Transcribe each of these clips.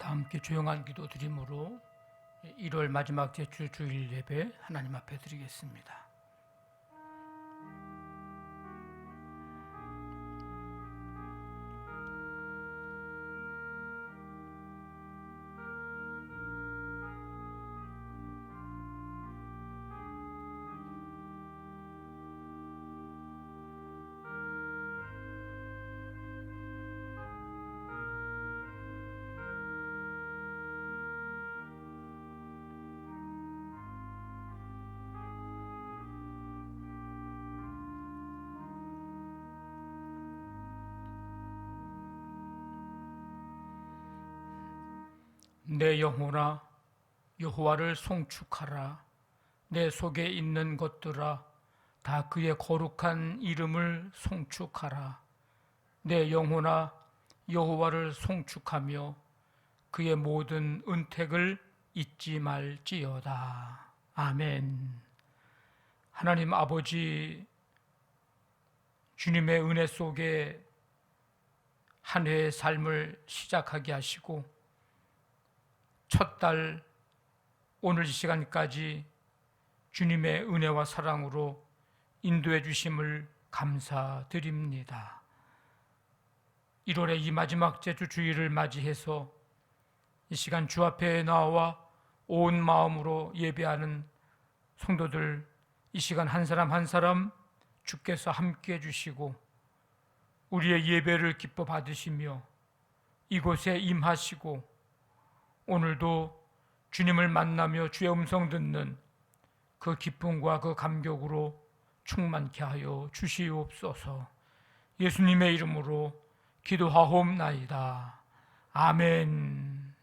다 함께 조용한 기도 드림으로 1월 마지막 제주 주일 예배 하나님 앞에 드리겠습니다. 내 영혼아 여호와를 송축하라. 내 속에 있는 것들아 다 그의 거룩한 이름을 송축하라. 내 영혼아 여호와를 송축하며 그의 모든 은택을 잊지 말지어다. 아멘. 하나님 아버지, 주님의 은혜 속에 한 해의 삶을 시작하게 하시고 첫 달 오늘 이 시간까지 주님의 은혜와 사랑으로 인도해 주심을 감사드립니다. 1월의 이 마지막 제주 주일을 맞이해서 이 시간 주 앞에 나와 온 마음으로 예배하는 성도들, 이 시간 한 사람 한 사람 주께서 함께 해주시고 우리의 예배를 기뻐 받으시며 이곳에 임하시고 오늘도 주님을 만나며 주의 음성 듣는 그 기쁨과 그 감격으로 충만케 하여 주시옵소서. 예수님의 이름으로 기도하옵나이다. 아멘.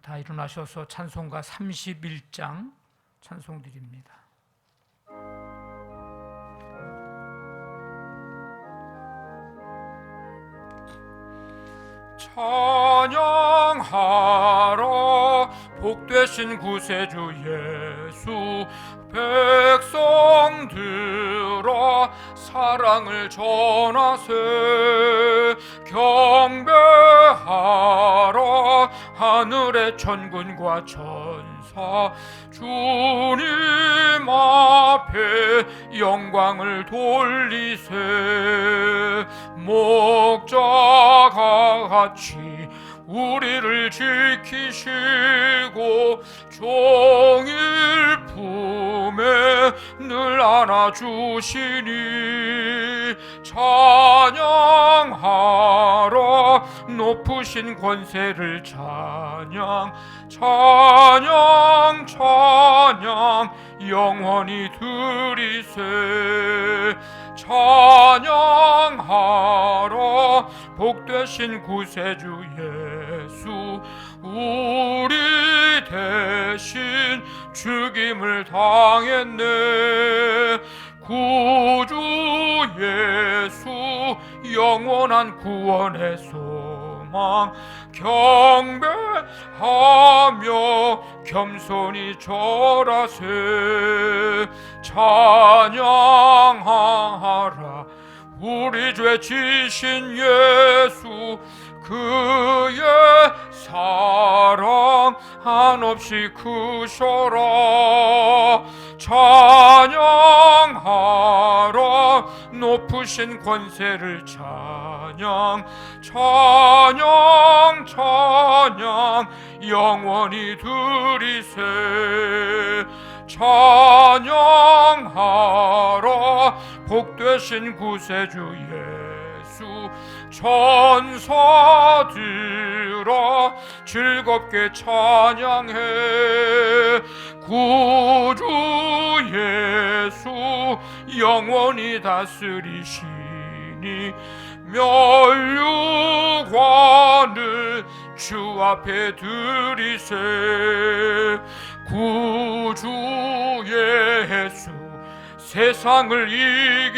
다 일어나셔서 찬송가 31장 찬송 드립니다. 찬양하라 복되신 구세주 예수. 백성들아 사랑을 전하세. 경배하라 하늘의 천군과 천사. 주님 앞에 영광을 돌리세. 목자가 같이 우리를 지키시고 종일 품에 늘 안아주시니. 찬양하라 높으신 권세를. 찬양 찬양 찬양 영원히 드리세. 찬양하라 복되신 구세주 예수. 우리 대신 죽임을 당했네. 구주 예수 영원한 구원의 소망. 경배하며 겸손히 절하세. 찬양하라 우리 죄 지신 예수. 그의 사랑 한없이 크셔라. 찬양하라 높으신 권세를. 찬양 찬양 찬양 영원히 드리세. 찬양하라 복되신 구세주 예수. 천사들아 즐겁게 찬양해. 구주 예수 영원히 다스리시니. 면류관을 주 앞에 드리세. 구주 예수 세상을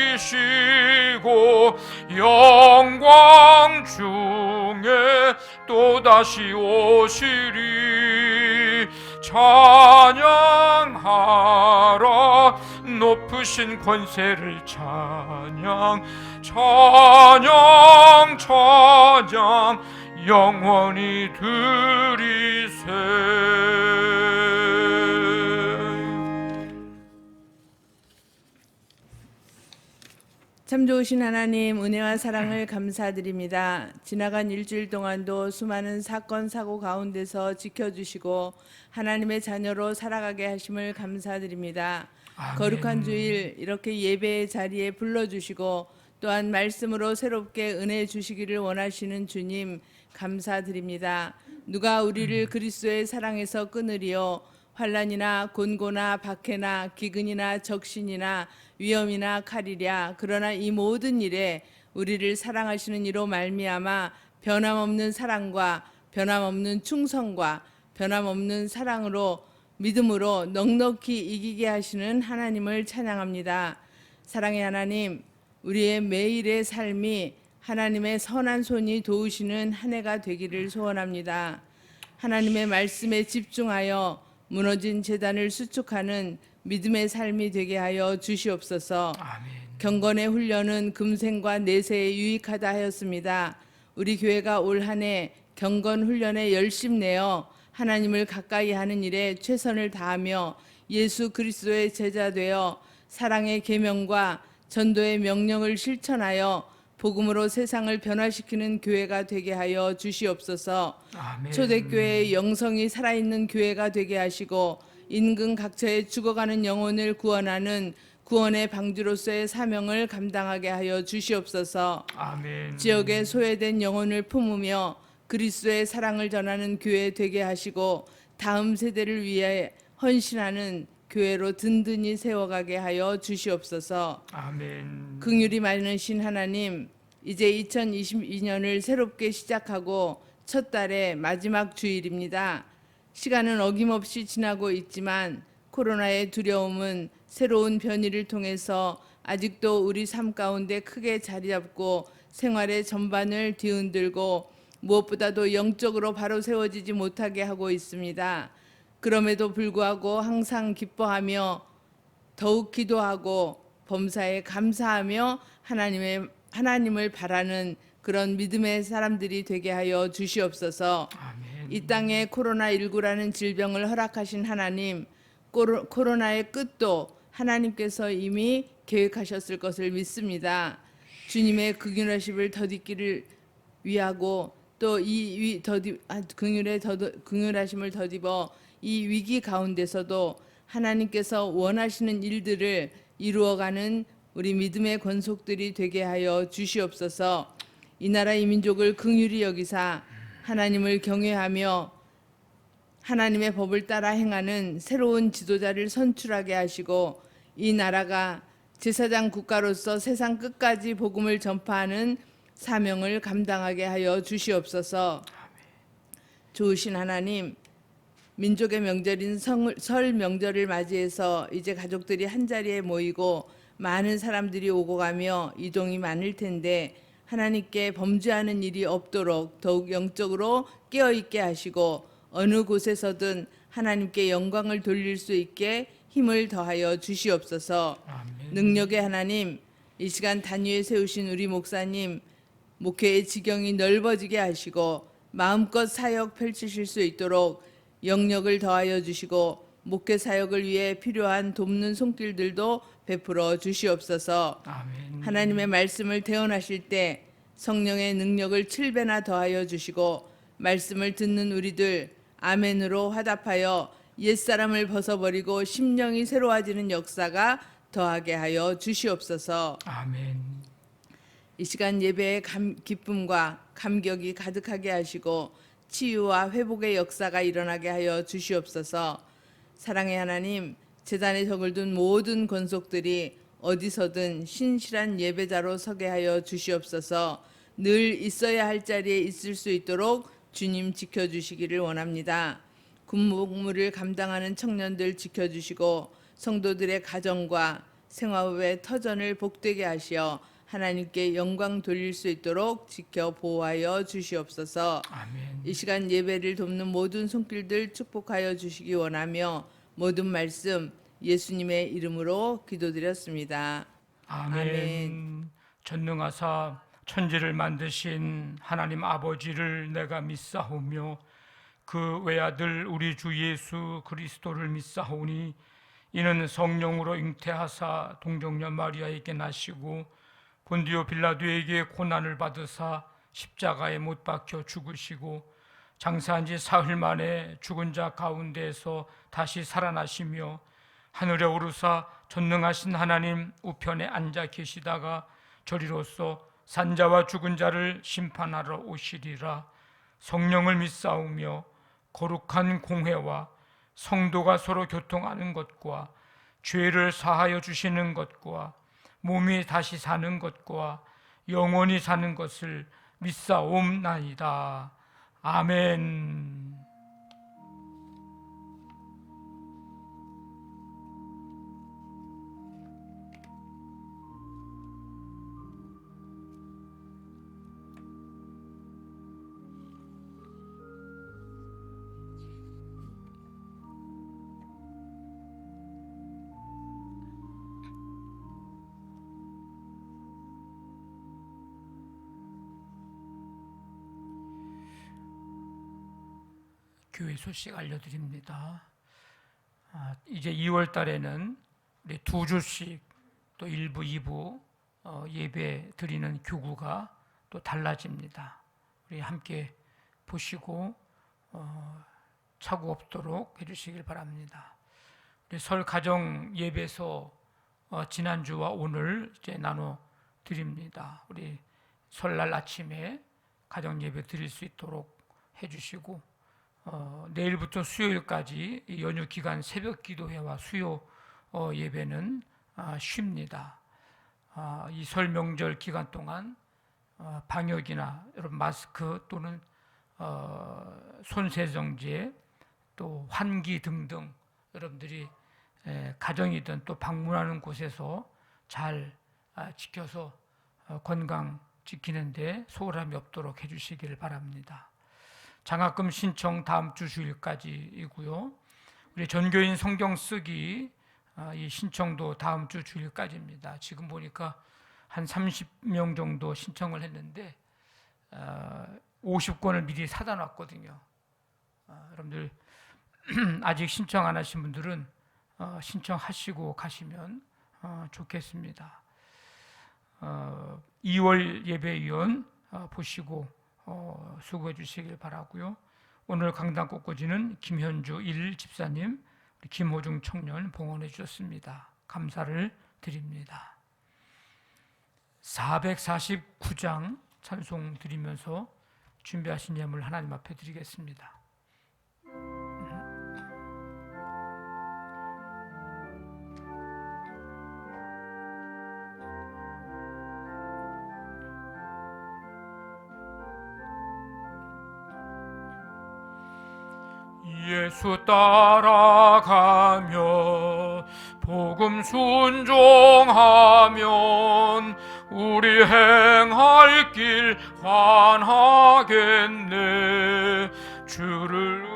이기시고 영광 중에 또다시 오시리. 찬양하라 높으신 권세를. 찬양 찬양 찬양 영원히 드리세. 참 좋으신 하나님, 은혜와 사랑을 감사드립니다. 지나간 일주일 동안도 수많은 사건 사고 가운데서 지켜주시고 하나님의 자녀로 살아가게 하심을 감사드립니다. 아멘. 거룩한 주일 이렇게 예배의 자리에 불러주시고 또한 말씀으로 새롭게 은혜 주시기를 원하시는 주님 감사드립니다. 누가 우리를 그리스도의 사랑에서 끊으리요. 환난이나 곤고나 박해나 기근이나 적신이나 위험이나 칼이랴. 그러나 이 모든 일에 우리를 사랑하시는 이로 말미암아 변함없는 사랑과 변함없는 충성과 변함없는 사랑으로 믿음으로 넉넉히 이기게 하시는 하나님을 찬양합니다. 사랑의 하나님, 우리의 매일의 삶이 하나님의 선한 손이 도우시는 한 해가 되기를 소원합니다. 하나님의 말씀에 집중하여 무너진 재단을 수축하는 믿음의 삶이 되게 하여 주시옵소서. 아멘. 경건의 훈련은 금생과 내세에 유익하다 하였습니다. 우리 교회가 올 한 해 경건 훈련에 열심 내어 하나님을 가까이 하는 일에 최선을 다하며 예수 그리스도의 제자 되어 사랑의 계명과 전도의 명령을 실천하여 복음으로 세상을 변화시키는 교회가 되게 하여 주시옵소서. 아멘. 초대교회의 영성이 살아있는 교회가 되게 하시고 인근 각처에 죽어가는 영혼을 구원하는 구원의 방주로서의 사명을 감당하게 하여 주시옵소서. 아멘. 지역에 소외된 영혼을 품으며 그리스도의 사랑을 전하는 교회 되게 하시고 다음 세대를 위해 헌신하는 교회로 든든히 세워가게 하여 주시옵소서. 아멘. 긍휼이 많으신 하나님, 이제 2022년을 새롭게 시작하고 첫 달의 마지막 주일입니다. 시간은 어김없이 지나고 있지만 코로나의 두려움은 새로운 변이를 통해서 아직도 우리 삶 가운데 크게 자리 잡고 생활의 전반을 뒤흔들고 무엇보다도 영적으로 바로 세워지지 못하게 하고 있습니다. 그럼에도 불구하고 항상 기뻐하며 더욱 기도하고 범사에 감사하며 하나님을 바라는 그런 믿음의 사람들이 되게 하여 주시옵소서. 아멘. 이 땅에 코로나19라는 질병을 허락하신 하나님, 코로나의 끝도 하나님께서 이미 계획하셨을 것을 믿습니다. 주님의 긍휼하심을 더디기를 위하고 또 이 긍휼하심을 더디어 이 위기 가운데서도 하나님께서 원하시는 일들을 이루어가는 우리 믿음의 권속들이 되게 하여 주시옵소서. 이 나라 이 민족을 긍휼히 여기사 하나님을 경외하며 하나님의 법을 따라 행하는 새로운 지도자를 선출하게 하시고 이 나라가 제사장 국가로서 세상 끝까지 복음을 전파하는 사명을 감당하게 하여 주시옵소서. 좋으신 하나님, 민족의 명절인 설 명절을 맞이해서 이제 가족들이 한자리에 모이고 많은 사람들이 오고 가며 이동이 많을 텐데 하나님께 범죄하는 일이 없도록 더욱 영적으로 깨어있게 하시고 어느 곳에서든 하나님께 영광을 돌릴 수 있게 힘을 더하여 주시옵소서. 아멘. 능력의 하나님, 이 시간 단위에 세우신 우리 목사님, 목회의 지경이 넓어지게 하시고 마음껏 사역 펼치실 수 있도록 영력을 더하여 주시고 목회 사역을 위해 필요한 돕는 손길들도 베풀어 주시옵소서. 아멘. 하나님의 말씀을 대언하실 때 성령의 능력을 7배나 더하여 주시고 말씀을 듣는 우리들 아멘으로 화답하여 옛사람을 벗어버리고 심령이 새로워지는 역사가 더하게 하여 주시옵소서. 아멘. 이 시간 예배의 기쁨과 감격이 가득하게 하시고 치유와 회복의 역사가 일어나게 하여 주시옵소서. 사랑의 하나님, 제단에 적을 둔 모든 권속들이 어디서든 신실한 예배자로 서게 하여 주시옵소서. 늘 있어야 할 자리에 있을 수 있도록 주님 지켜주시기를 원합니다. 군복무를 감당하는 청년들 지켜주시고 성도들의 가정과 생활의 터전을 복되게 하시어 하나님께 영광 돌릴 수 있도록 지켜 보호하여 주시옵소서. 아멘. 이 시간 예배를 돕는 모든 손길들 축복하여 주시기 원하며 모든 말씀 예수님의 이름으로 기도드렸습니다. 아멘. 전능하사 천지를 만드신 하나님 아버지를 내가 믿사오며 그 외아들 우리 주 예수 그리스도를 믿사오니 이는 성령으로 잉태하사 동정녀 마리아에게 나시고 본디오 빌라도에게 고난을 받으사 십자가에 못 박혀 죽으시고 장사한 지 사흘 만에 죽은 자 가운데에서 다시 살아나시며 하늘에 오르사 전능하신 하나님 우편에 앉아 계시다가 저리로서 산자와 죽은 자를 심판하러 오시리라. 성령을 믿사오며 거룩한 공회와 성도가 서로 교통하는 것과 죄를 사하여 주시는 것과 몸이 다시 사는 것과 영원히 사는 것을 믿사옵나이다. 아멘. 교회 소식 알려드립니다. 이제 2월 달에는 우리 2주씩 또 1부, 2부 예배 드리는 교구가 또 달라집니다. 우리 함께 보시고 착오 없도록 해주시길 바랍니다. 우리 설 가정 예배서 지난주와 오늘 이제 나눠 드립니다. 우리 설날 아침에 가정 예배 드릴 수 있도록 해주시고 내일부터 수요일까지 이 연휴 기간 새벽 기도회와 수요 예배는 쉽니다. 이 설 명절 기간 동안 방역이나 여러분 마스크 또는 손세정제 또 환기 등등 여러분들이 가정이든 또 방문하는 곳에서 잘 지켜서 건강 지키는데 소홀함이 없도록 해주시기를 바랍니다. 장학금 신청 다음 주 주일까지이고요. 우리 전교인 성경 쓰기 이 신청도 다음 주 주일까지입니다. 지금 보니까 한 30명 정도 신청을 했는데 50권을 미리 사다 놨거든요. 여러분들 아직 신청 안 하신 분들은 신청하시고 가시면 좋겠습니다. 2월 예배위원 보시고 수고해 주시길 바라고요. 오늘 강단 꽃꽂이는 김현주 1 집사님, 김호중 청년 봉헌해 주셨습니다. 감사를 드립니다. 449장 찬송 드리면서 준비하신 예물 하나님 앞에 드리겠습니다. 예수 따라가며 복음 순종하면 우리 행할 길 환하겠네. 주를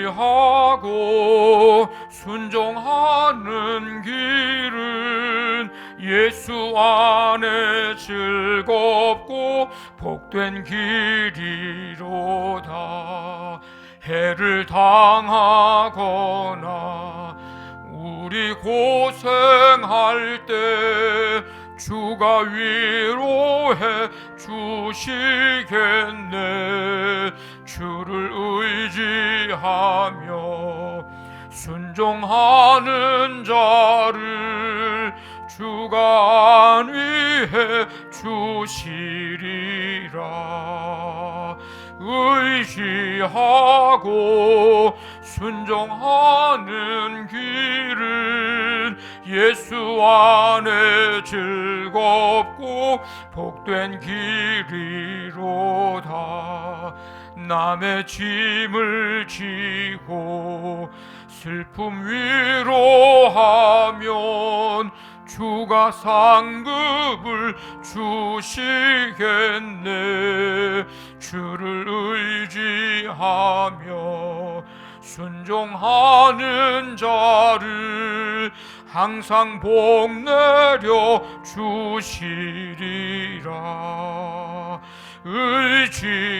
의지하고 순종하는 길은 예수 안에 즐겁고 복된 길이로다. 해를 당하거나 우리 고생할 때 주가 위로해 주시겠네. 주를 의지하며 순종하는 자를 주가 안위해 주시리라. 의지하고 순종하는 길은 예수 안에 즐겁고 복된 길이로다. 남의 짐을 지고 슬픔 위로하면 주가 상급을 주시겠네. 주를 의지하며 순종하는 자를 항상 복 내려 주시리라.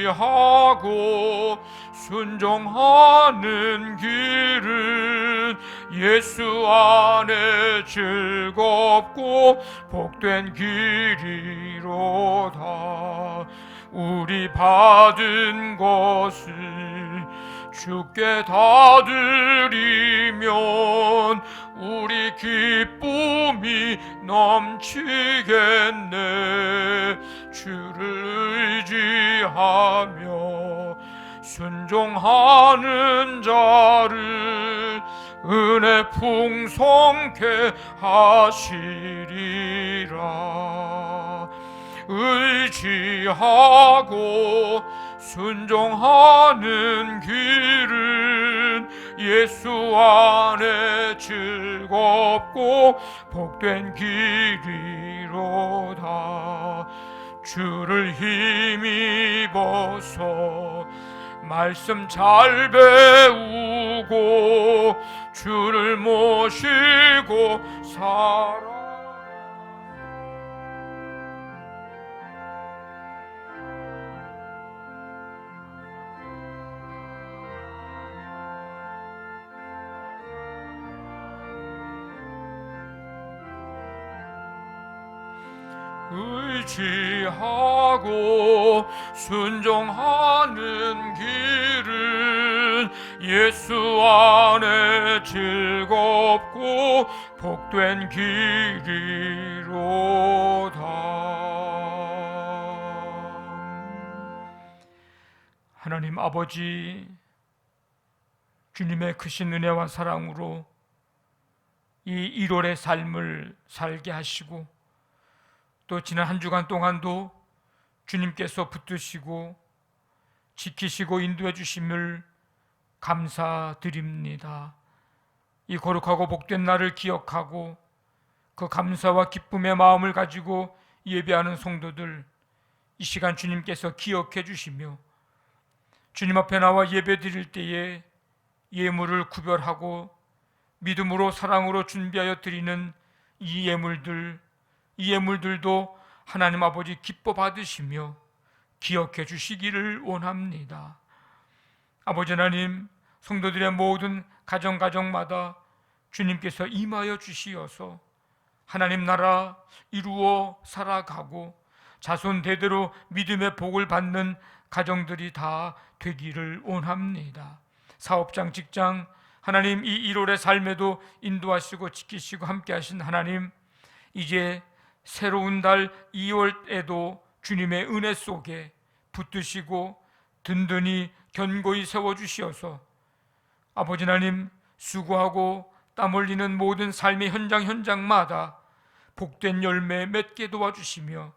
의지하고 순종하는 길은 예수 안에 즐겁고 복된 길이로다. 우리 받은 것을 주께 다 드리면 우리 기쁨이 넘치겠네. 주를 의지하며 순종하는 자를 은혜 풍성케 하시리라. 의지하고 순종하는 길은 예수 안에 즐겁고 복된 길이로다. 주를 힘입어서 말씀 잘 배우고 주를 모시고 살아. 의지하고 순종하는 길은 예수 안에 즐겁고 복된 길이로다. 하나님 아버지, 주님의 크신 은혜와 사랑으로 이 1월의 삶을 살게 하시고 또 지난 한 주간 동안도 주님께서 붙드시고 지키시고 인도해 주심을 감사드립니다. 이 거룩하고 복된 날을 기억하고 그 감사와 기쁨의 마음을 가지고 예배하는 성도들, 이 시간 주님께서 기억해 주시며 주님 앞에 나와 예배 드릴 때에 예물을 구별하고 믿음으로 사랑으로 준비하여 드리는 이 예물들도 하나님 아버지 기뻐 받으시며 기억해 주시기를 원합니다. 아버지 하나님, 성도들의 모든 가정마다 주님께서 임하여 주시어서 하나님 나라 이루어 살아가고 자손 대대로 믿음의 복을 받는 가정들이 다 되기를 원합니다. 사업장, 직장, 하나님 이 1월의 삶에도 인도하시고 지키시고 함께하신 하나님, 이제 새로운 달 2월에도 주님의 은혜 속에 붙드시고 든든히 견고히 세워주시어서 아버지 하나님, 수고하고 땀 흘리는 모든 삶의 현장마다 복된 열매 맺게 도와주시며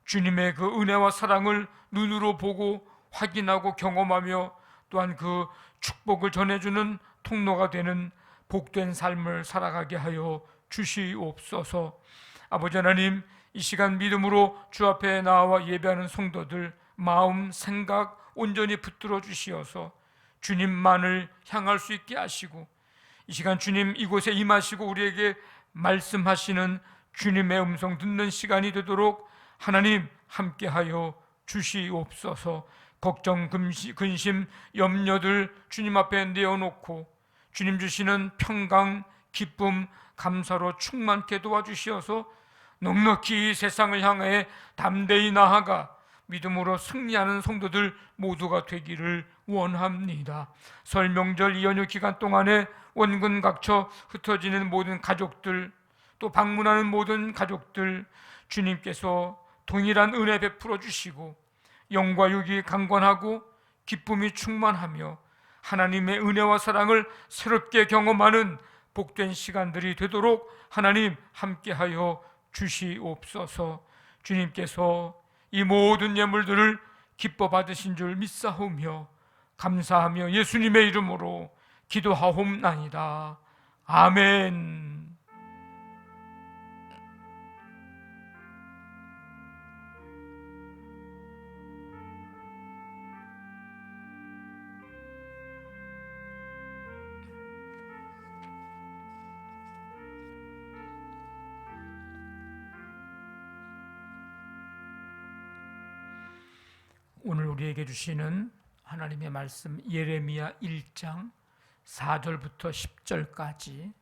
주님의 그 은혜와 사랑을 눈으로 보고 확인하고 경험하며 또한 그 축복을 전해주는 통로가 되는 복된 삶을 살아가게 하여 주시옵소서. 아버지 하나님, 이 시간 믿음으로 주 앞에 나와 예배하는 성도들 마음, 생각 온전히 붙들어 주시어서 주님만을 향할 수 있게 하시고 이 시간 주님 이곳에 임하시고 우리에게 말씀하시는 주님의 음성 듣는 시간이 되도록 하나님 함께하여 주시옵소서. 걱정, 근심, 염려들 주님 앞에 내어놓고 주님 주시는 평강, 기쁨, 감사로 충만케 도와주시어서 넉넉히 세상을 향해 담대히 나아가 믿음으로 승리하는 성도들 모두가 되기를 원합니다. 설 명절 이 연휴 기간 동안에 원근 각처 흩어지는 모든 가족들, 또 방문하는 모든 가족들 주님께서 동일한 은혜 베풀어 주시고 영과 육이 강건하고 기쁨이 충만하며 하나님의 은혜와 사랑을 새롭게 경험하는 복된 시간들이 되도록 하나님 함께하여 주시옵소서. 주님께서 이 모든 예물들을 기뻐 받으신 줄 믿사오며 감사하며 예수님의 이름으로 기도하옵나이다. 아멘. 오늘 우리에게 주시는 하나님의 말씀 예레미야 1장 4절부터 10절까지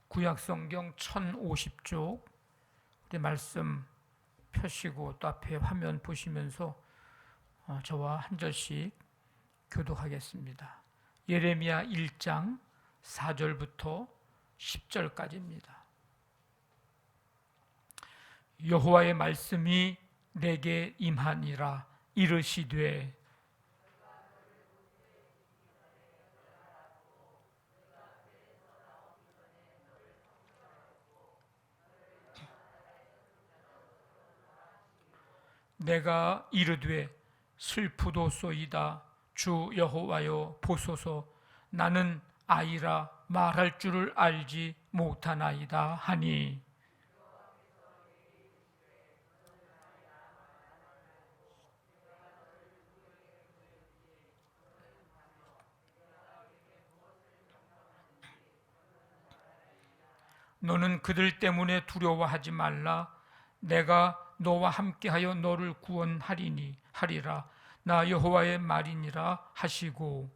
구약성경 1050쪽 우리 말씀 펴시고 또 앞에 화면 보시면서 저와 한 절씩 교독하겠습니다. 예레미야 1장 4절부터 10절까지입니다. 여호와의 말씀이 내게 임하니라. 이르시되 내가 이르되 슬프도소이다. 주 여호와여 보소서. 나는 아이라 말할 줄을 알지 못하나이다 하니 너는 그들 때문에 두려워하지 말라. 내가 너와 함께하여 너를 구원하리라. 나 여호와의 말이니라 하시고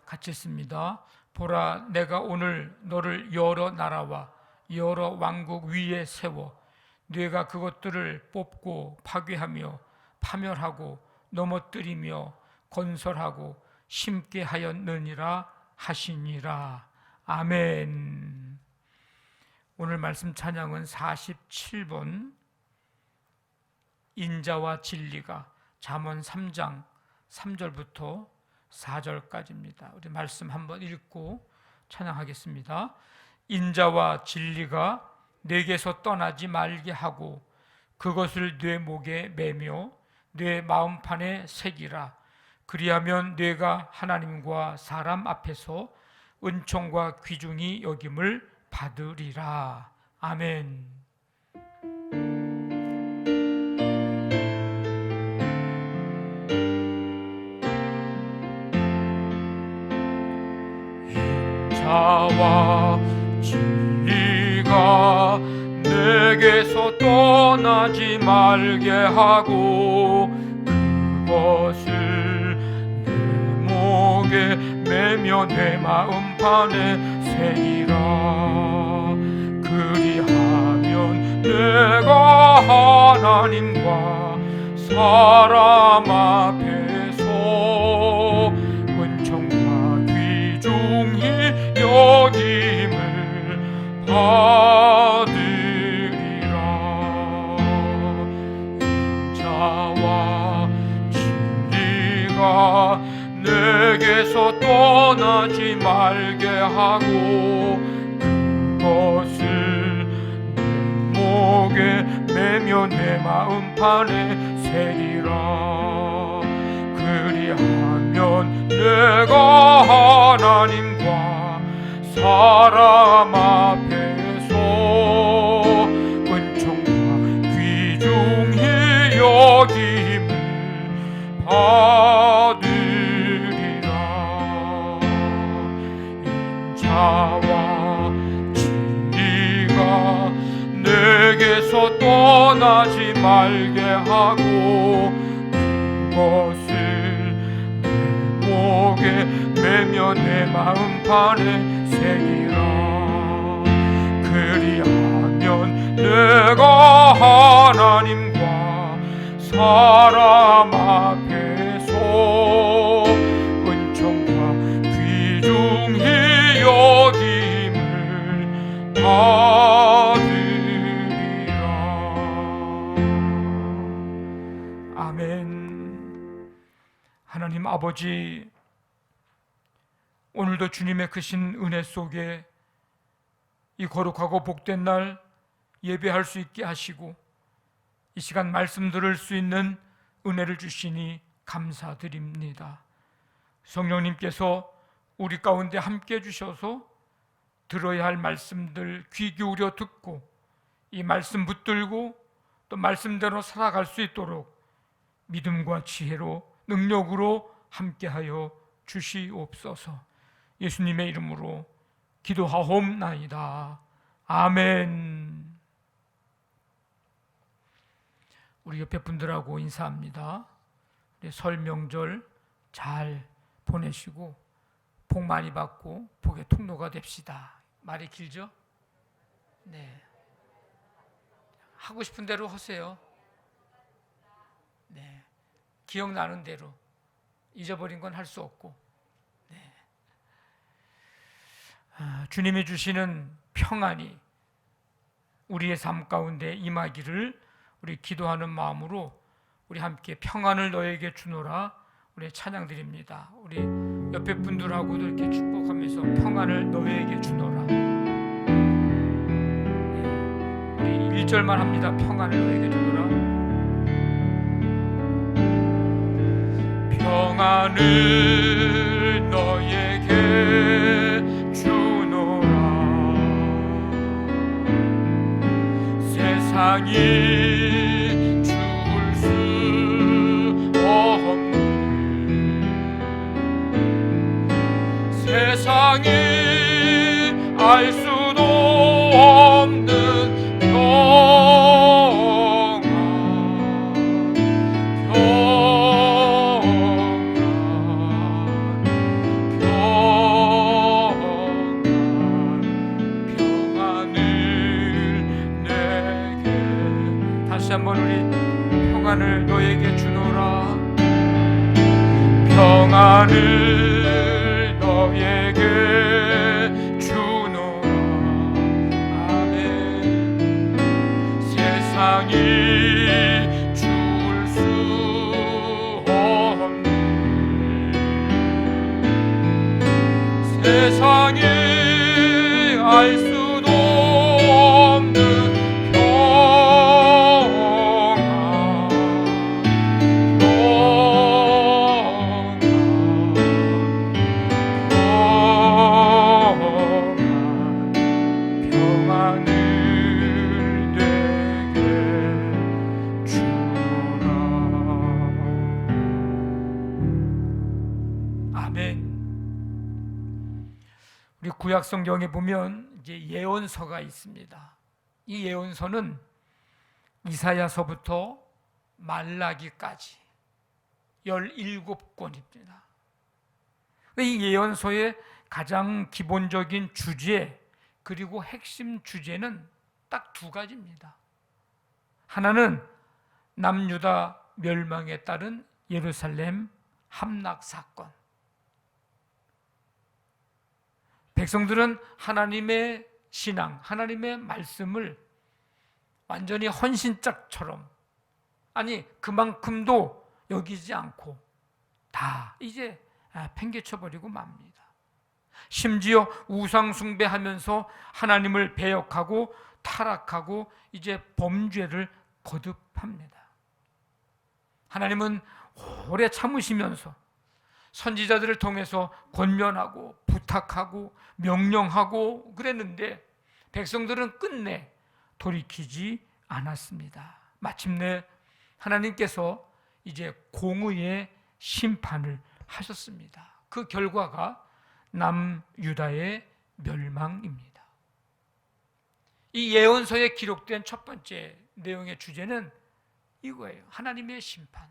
같이 했습니다. 보라, 내가 오늘 너를 여러 나라와 여러 왕국 위에 세워 네가 그것들을 뽑고 파괴하며 파멸하고 넘어뜨리며 건설하고 심게 하였느니라 하시니라. 아멘. 오늘 말씀 찬양은 47번 인자와 진리가, 잠언 3장 3절부터 4절까지입니다. 우리 말씀 한번 읽고 찬양하겠습니다. 인자와 진리가 내게서 떠나지 말게 하고 그것을 내 목에 매며 내 마음판에 새기라. 그리하면 내가 하나님과 사람 앞에서 은총과 귀중히 여김을 받으리라. 아멘. 인자와 진리가 내게서 떠나지 말게 하고 그것을 내 목에 매며 내 마음판에 새기라. 그리하면 내가 하나님과 사람 앞에서 은총과 귀중히 여김을 받으리라. 인자와 진리가 내게서 떠나지 말게 하고 그것을 내 목에 매며 내 마음판에 새리라. 그리하면 내가 하나님과 사람 앞에서 은총과 귀중히 여김을 받으리라. 인자와 진리가 내게서 떠나지 말게 하고 그것을 내 목에 매며 내 마음판에 새기라. 그리하면 내가 하나님과 사람 앞에서 은총과 귀중히 여김을 받으리라. 아멘. 하나님 아버지, 오늘도 주님의 크신 은혜 속에 이 거룩하고 복된 날 예배할 수 있게 하시고 이 시간 말씀 들을 수 있는 은혜를 주시니 감사드립니다. 성령님께서 우리 가운데 함께 해주셔서 들어야 할 말씀들 귀 기울여 듣고 이 말씀 붙들고 또 말씀대로 살아갈 수 있도록 믿음과 지혜로 능력으로 함께하여 주시옵소서. 예수님의 이름으로 기도하옵나이다. 아멘. 우리 옆에 분들하고 인사합니다. 우리 설 명절 잘 보내시고 복 많이 받고 복의 통로가 됩시다. 말이 길죠? 네. 하고 싶은 대로 하세요. 네. 기억나는 대로. 잊어버린 건 할 수 없고. 네. 주님이 주시는 평안이 우리의 삶 가운데 임하기를 우리 기도하는 마음으로 우리 함께 평안을 너에게 주노라 우리 찬양 드립니다. 우리 옆에 분들하고도 이렇게 축복하면서 평안을 너에게 주노라. 우리 1절만 합니다. 평안을 너에게 주노라. 평안을 너에게 주노라. 세상이 세상이 알 수도 없는 평안, 평안을 평안을 너에게 주노라. 아멘. 세상이 줄 수 없는, 세상이 알 수도 없는 평안을 내게 주노라. 아멘. 우리 구약 성경에 보면 이제 예언서가 있습니다. 이 예언서는 이사야서부터 말라기까지 17권입니다. 이 예언서의 가장 기본적인 주제 그리고 핵심 주제는 딱 두 가지입니다. 하나는 남유다 멸망에 따른 예루살렘 함락 사건. 백성들은 하나님의 신앙, 하나님의 말씀을 완전히 헌신짝처럼, 아니 그만큼도 여기지 않고 다 이제 팽개쳐버리고 맙니다. 심지어 우상 숭배하면서 하나님을 배역하고 타락하고 이제 범죄를 거듭합니다. 하나님은 오래 참으시면서 선지자들을 통해서 권면하고 부탁하고 명령하고 그랬는데 백성들은 끝내 돌이키지 않았습니다. 마침내 하나님께서 이제 공의의 심판을 하셨습니다. 그 결과가 남유다의 멸망입니다. 이 예언서에 기록된 첫 번째 내용의 주제는 이거예요. 하나님의 심판.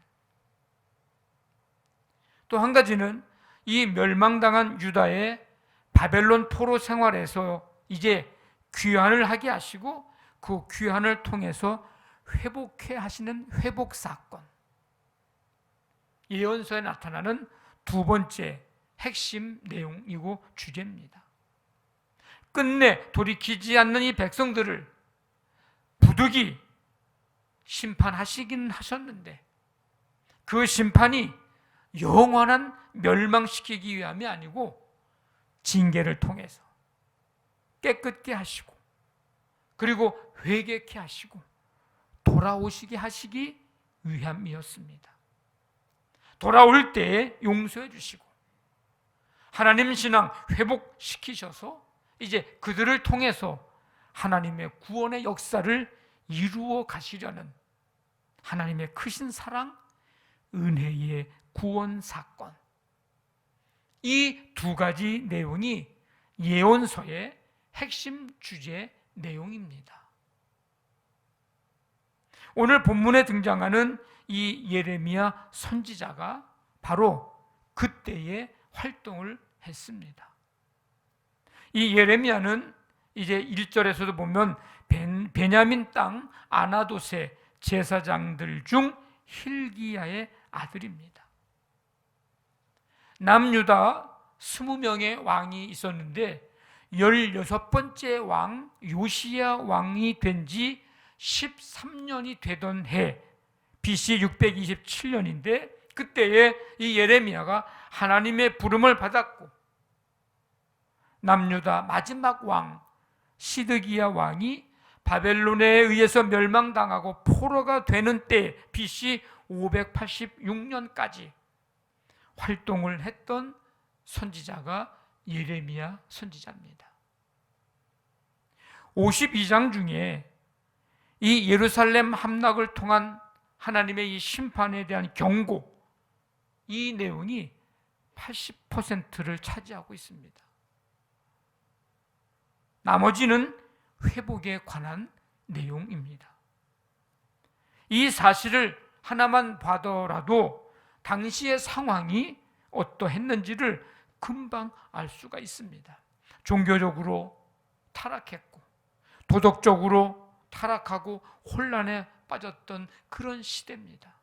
또 한 가지는 이 멸망당한 유다의 바벨론 포로 생활에서 이제 귀환을 하게 하시고 그 귀환을 통해서 회복해 하시는 회복 사건. 예언서에 나타나는 두 번째 핵심 내용이고 주제입니다. 끝내 돌이키지 않는 이 백성들을 부득이 심판하시긴 하셨는데 그 심판이 영원한 멸망시키기 위함이 아니고 징계를 통해서 깨끗게 하시고 그리고 회개케 하시고 돌아오시게 하시기 위함이었습니다. 돌아올 때에 용서해 주시고 하나님 신앙 회복시키셔서 이제 그들을 통해서 하나님의 구원의 역사를 이루어 가시려는 하나님의 크신 사랑, 은혜의 구원 사건. 이 두 가지 내용이 예언서의 핵심 주제 내용입니다. 오늘 본문에 등장하는 이 예레미야 선지자가 바로 그때의 활동을 했습니다. 이 예레미야는 이제 1절에서도 보면 베냐민 땅 아나돗의 제사장들 중 힐기야의 아들입니다. 남유다 20명의 왕이 있었는데 16번째 왕 요시야 왕이 된 지 13년이 되던 해 BC 627년인데 그때에 이 예레미야가 하나님의 부름을 받았고 남유다 마지막 왕 시드기야 왕이 바벨론에 의해서 멸망당하고 포로가 되는 때 BC 586년까지 활동을 했던 선지자가 예레미야 선지자입니다. 52장 중에 이 예루살렘 함락을 통한 하나님의 이 심판에 대한 경고, 이 내용이 80%를 차지하고 있습니다. 나머지는 회복에 관한 내용입니다. 이 사실을 하나만 봐더라도 당시의 상황이 어떠했는지를 금방 알 수가 있습니다. 종교적으로 타락했고 도덕적으로 타락하고 혼란에 빠졌던 그런 시대입니다.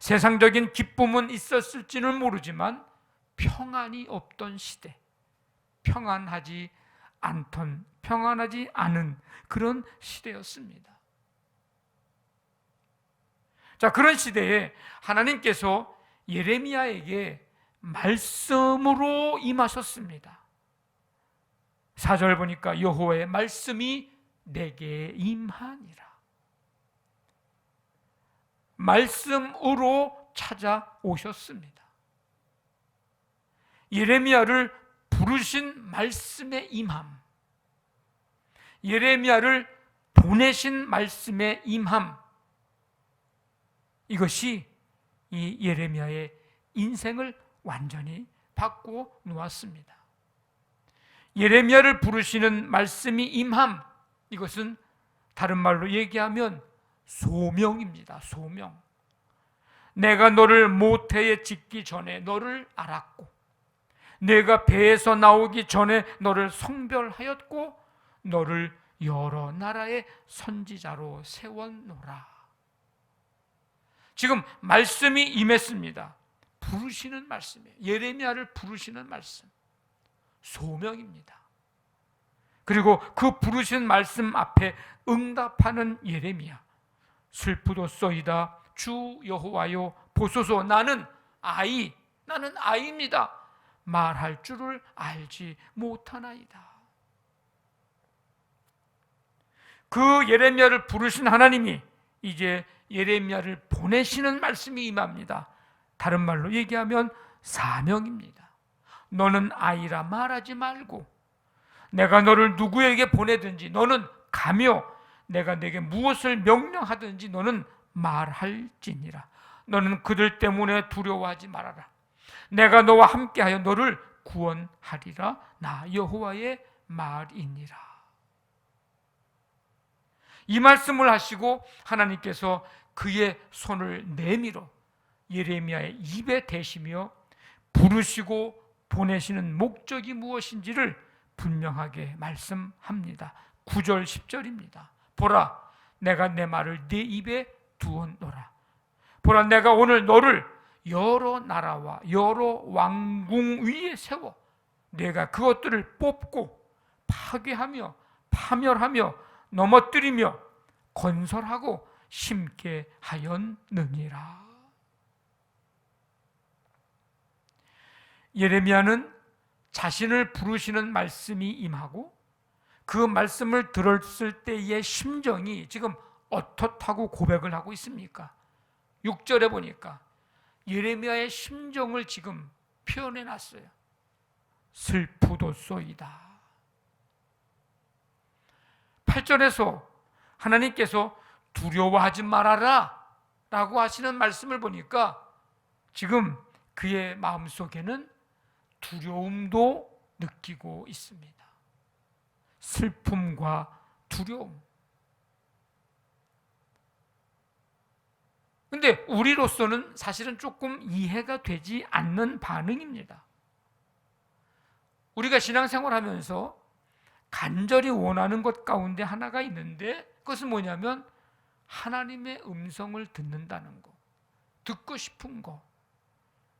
세상적인 기쁨은 있었을지는 모르지만 평안이 없던 시대, 평안하지 않은 그런 시대였습니다. 자, 그런 시대에 하나님께서 예레미야에게 말씀으로 임하셨습니다. 4절 보니까 여호와의 말씀이 내게 임하니라. 말씀으로 찾아오셨습니다. 예레미야를 부르신 말씀의 임함, 예레미야를 보내신 말씀의 임함, 이것이 이 예레미야의 인생을 완전히 바꾸어 놓았습니다. 예레미야를 부르시는 말씀이 임함, 이것은 다른 말로 얘기하면 소명입니다. 소명. 내가 너를 모태에 짓기 전에 너를 알았고, 내가 배에서 나오기 전에 너를 성별하였고, 너를 여러 나라의 선지자로 세웠노라. 지금 말씀이 임했습니다. 부르시는 말씀이에요. 예레미야를 부르시는 말씀, 소명입니다. 그리고 그 부르신 말씀 앞에 응답하는 예레미야. 슬프도소이다 주 여호와여 보소서, 나는 아이입니다. 말할 줄을 알지 못하나이다. 그 예레미야를 부르신 하나님이 이제 예레미야를 보내시는 말씀이 임합니다. 다른 말로 얘기하면 사명입니다. 너는 아이라 말하지 말고, 내가 너를 누구에게 보내든지 너는 가며 내가 내게 무엇을 명령하든지 너는 말할지니라. 너는 그들 때문에 두려워하지 말아라. 내가 너와 함께하여 너를 구원하리라. 나 여호와의 말이니라. 이 말씀을 하시고 하나님께서 그의 손을 내밀어 예레미야의 입에 대시며 부르시고 보내시는 목적이 무엇인지를 분명하게 말씀합니다. 9절 10절입니다. 보라, 내가 내 말을 네 입에 두었노라. 보라, 내가 오늘 너를 여러 나라와 여러 왕궁 위에 세워 내가 그것들을 뽑고 파괴하며 파멸하며 넘어뜨리며 건설하고 심게 하였느니라. 예레미야는 자신을 부르시는 말씀이 임하고 그 말씀을 들었을 때의 심정이 지금 어떻다고 고백을 하고 있습니까? 6절에 보니까 예레미야의 심정을 지금 표현해 놨어요. 슬프도소이다. 8절에서 하나님께서 두려워하지 말아라 라고 하시는 말씀을 보니까 지금 그의 마음속에는 두려움도 느끼고 있습니다. 슬픔과 두려움. 근데 우리로서는 사실은 조금 이해가 되지 않는 반응입니다. 우리가 신앙생활 하면서 간절히 원하는 것 가운데 하나가 있는데 그것은 뭐냐면 하나님의 음성을 듣는다는 거, 듣고 싶은 거.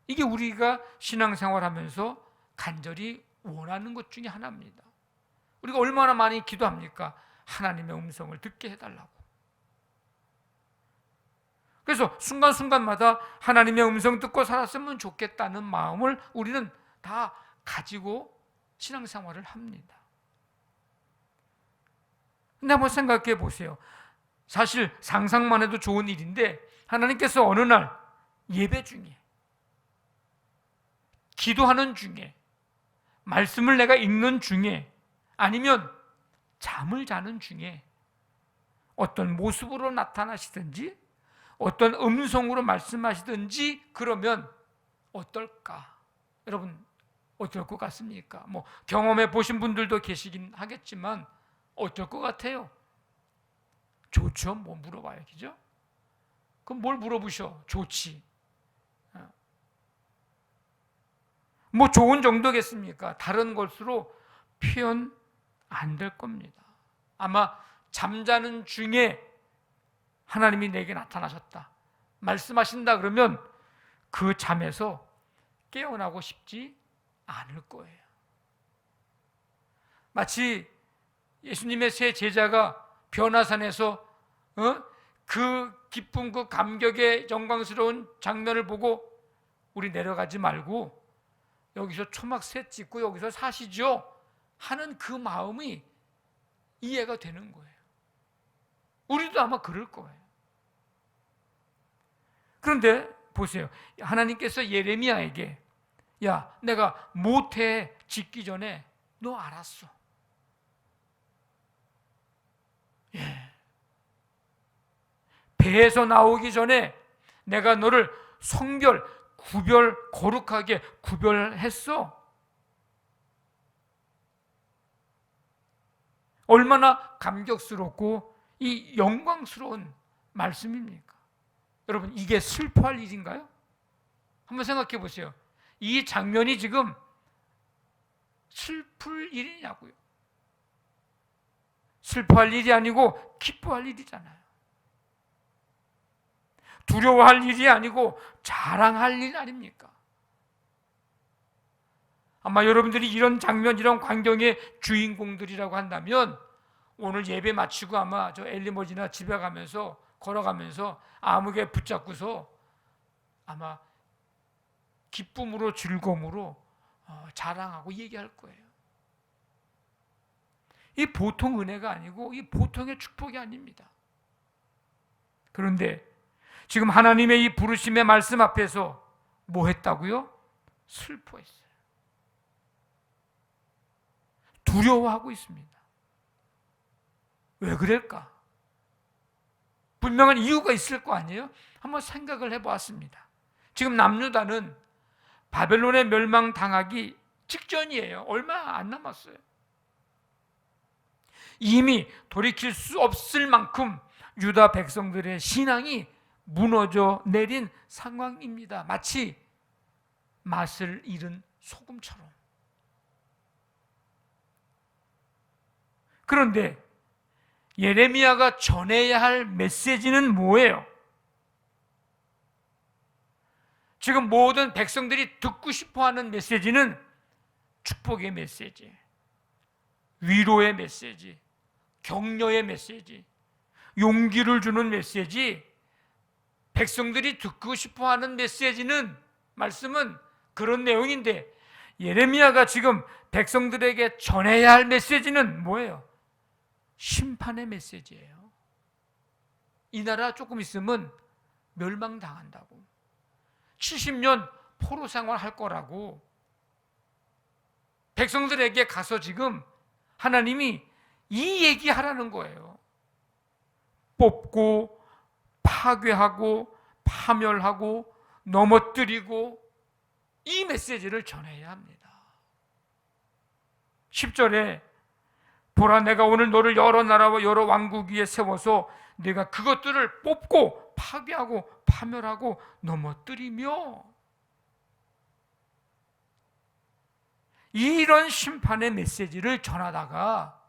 이게 우리가 신앙생활 하면서 간절히 원하는 것 중에 하나입니다. 우리가 얼마나 많이 기도합니까? 하나님의 음성을 듣게 해달라고. 그래서 순간순간마다 하나님의 음성 듣고 살았으면 좋겠다는 마음을 우리는 다 가지고 신앙생활을 합니다. 근데 한번 생각해 보세요. 사실 상상만 해도 좋은 일인데 하나님께서 어느 날 예배 중에, 기도하는 중에, 말씀을 내가 읽는 중에, 아니면 잠을 자는 중에 어떤 모습으로 나타나시든지 어떤 음성으로 말씀하시든지 그러면 어떨까? 여러분 어떨 것 같습니까? 뭐 경험해 보신 분들도 계시긴 하겠지만 어떨 것 같아요? 좋죠? 뭐 물어봐요, 그죠? 그럼 뭘 물어보셔? 좋지. 뭐 좋은 정도겠습니까? 다른 것으로 표현 안 될 겁니다. 아마 잠자는 중에 하나님이 내게 나타나셨다, 말씀하신다 그러면 그 잠에서 깨어나고 싶지 않을 거예요. 마치 예수님의 세 제자가 변화산에서 그 기쁨, 그 감격의 영광스러운 장면을 보고 우리 내려가지 말고 여기서 초막새 찍고 여기서 사시죠 하는 그 마음이 이해가 되는 거예요. 우리도 아마 그럴 거예요. 그런데 보세요. 하나님께서 예레미야에게 야, 내가 모태 짓기 전에 너 알았어. 예. 배에서 나오기 전에 내가 너를 성별, 구별, 거룩하게 구별했어. 얼마나 감격스럽고 이 영광스러운 말씀입니까? 여러분, 이게 슬퍼할 일인가요? 한번 생각해 보세요. 이 장면이 지금 슬플 일이냐고요. 슬퍼할 일이 아니고 기뻐할 일이잖아요. 두려워할 일이 아니고 자랑할 일 아닙니까? 아마 여러분들이 이런 장면, 이런 광경의 주인공들이라고 한다면 오늘 예배 마치고 아마 저 엘리머지나 집에 가면서 걸어가면서 암흑에 붙잡고서 아마 기쁨으로 즐거움으로 자랑하고 얘기할 거예요. 이 보통 은혜가 아니고 이 보통의 축복이 아닙니다. 그런데 지금 하나님의 이 부르심의 말씀 앞에서 뭐 했다고요? 슬퍼했어요. 두려워하고 있습니다. 왜 그럴까? 분명한 이유가 있을 거 아니에요? 한번 생각을 해보았습니다. 지금 남유다는 바벨론에 멸망당하기 직전이에요. 얼마 안 남았어요. 이미 돌이킬 수 없을 만큼 유다 백성들의 신앙이 무너져 내린 상황입니다. 마치 맛을 잃은 소금처럼. 그런데 예레미야가 전해야 할 메시지는 뭐예요? 지금 모든 백성들이 듣고 싶어하는 메시지는 축복의 메시지, 위로의 메시지, 격려의 메시지, 용기를 주는 메시지. 백성들이 듣고 싶어하는 메시지는, 말씀은 그런 내용인데 예레미야가 지금 백성들에게 전해야 할 메시지는 뭐예요? 심판의 메시지예요. 이 나라 조금 있으면 멸망당한다고, 70년 포로 생활할 거라고 백성들에게 가서 지금 하나님이 이 얘기하라는 거예요. 뽑고 파괴하고 파멸하고 넘어뜨리고 이 메시지를 전해야 합니다. 10절에 보라, 내가 오늘 너를 여러 나라와 여러 왕국 위에 세워서 내가 그것들을 뽑고 파괴하고 파멸하고 넘어뜨리며, 이런 심판의 메시지를 전하다가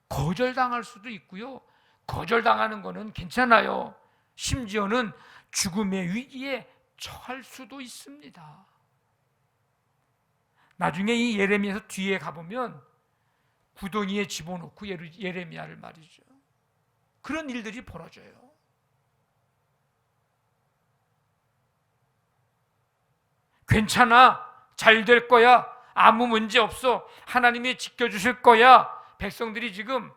거절당할 수도 있고요. 거절당하는 거는 괜찮아요. 심지어는 죽음의 위기에 처할 수도 있습니다. 나중에 이 예레미야서 뒤에 가보면 구덩이에 집어넣고 예레미야를 말이죠. 그런 일들이 벌어져요. 괜찮아, 잘 될 거야, 아무 문제 없어, 하나님이 지켜주실 거야. 백성들이 지금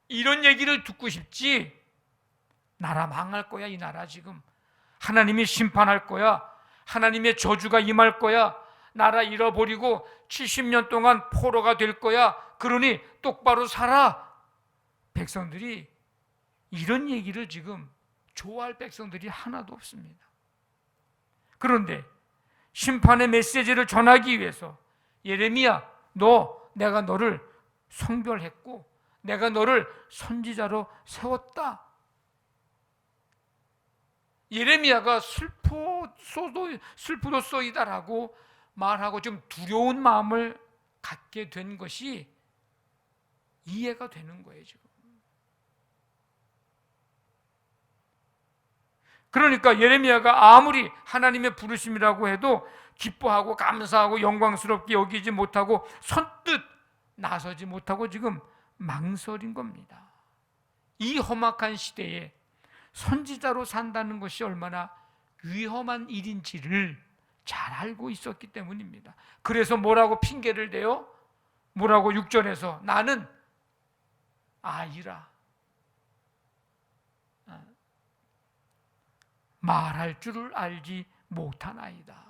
이런 얘기를 듣고 싶지, 나라 망할 거야, 이 나라 지금 하나님이 심판할 거야, 하나님의 저주가 임할 거야, 나라 잃어버리고 70년 동안 포로가 될 거야, 그러니 똑바로 살아. 백성들이 이런 얘기를 지금 좋아할 백성들이 하나도 없습니다. 그런데 심판의 메시지를 전하기 위해서 예레미야, 내가 너를 성별했고 내가 너를 선지자로 세웠다. 예레미야가 슬프도소이다라고 말하고 좀 두려운 마음을 갖게 된 것이 이해가 되는 거예요, 지금. 그러니까 예레미야가 아무리 하나님의 부르심이라고 해도 기뻐하고 감사하고 영광스럽게 여기지 못하고 선뜻 나서지 못하고 지금 망설인 겁니다. 이 험악한 시대에 선지자로 산다는 것이 얼마나 위험한 일인지를 잘 알고 있었기 때문입니다. 그래서 뭐라고 핑계를 대요? 뭐라고 6절에서 나는 아이라, 말할 줄을 알지 못한 아이다.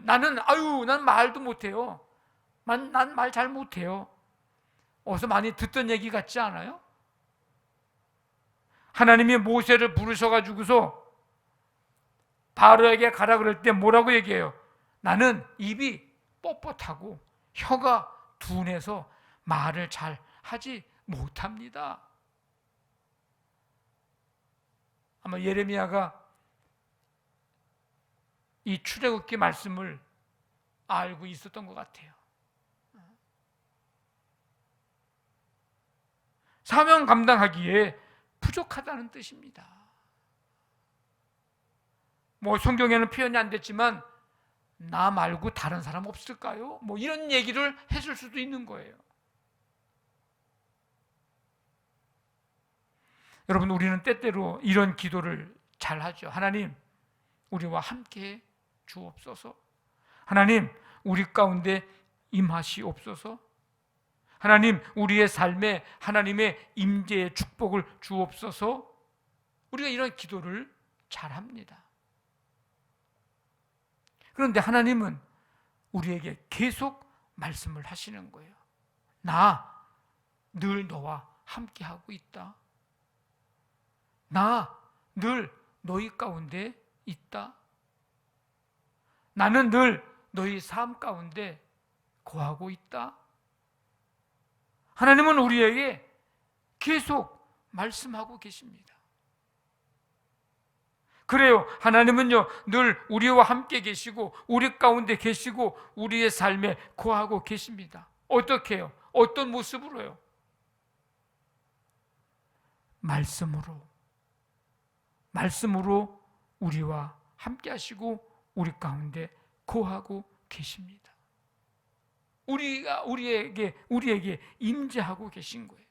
나는 난 말도 못해요. 난 말 잘 못해요. 어디서 많이 듣던 얘기 같지 않아요? 하나님이 모세를 부르셔가지고서 바로에게 가라 그럴 때 뭐라고 얘기해요? 나는 입이 뻣뻣하고 혀가 둔해서 말을 잘 하지 못합니다. 아마 예레미야가 이 출애굽기 말씀을 알고 있었던 것 같아요. 사명 감당하기에 부족하다는 뜻입니다. 뭐 성경에는 표현이 안 됐지만 나 말고 다른 사람 없을까요? 뭐 이런 얘기를 했을 수도 있는 거예요. 여러분, 우리는 때때로 이런 기도를 잘 하죠. 하나님, 우리와 함께 주옵소서. 하나님, 우리 가운데 임하시옵소서. 하나님, 우리의 삶에 하나님의 임재의 축복을 주옵소서. 우리가 이런 기도를 잘 합니다. 그런데 하나님은 우리에게 계속 말씀을 하시는 거예요. 나 늘 너와 함께하고 있다. 나 늘 너희 가운데 있다. 나는 늘 너희 삶 가운데 거하고 있다. 하나님은 우리에게 계속 말씀하고 계십니다. 그래요. 하나님은요, 늘 우리와 함께 계시고 우리 가운데 계시고 우리의 삶에 거하고 계십니다. 어떻게 해요? 어떤 모습으로요? 말씀으로 우리와 함께 하시고 우리 가운데 거하고 계십니다. 우리에게 임재하고 계신 거예요.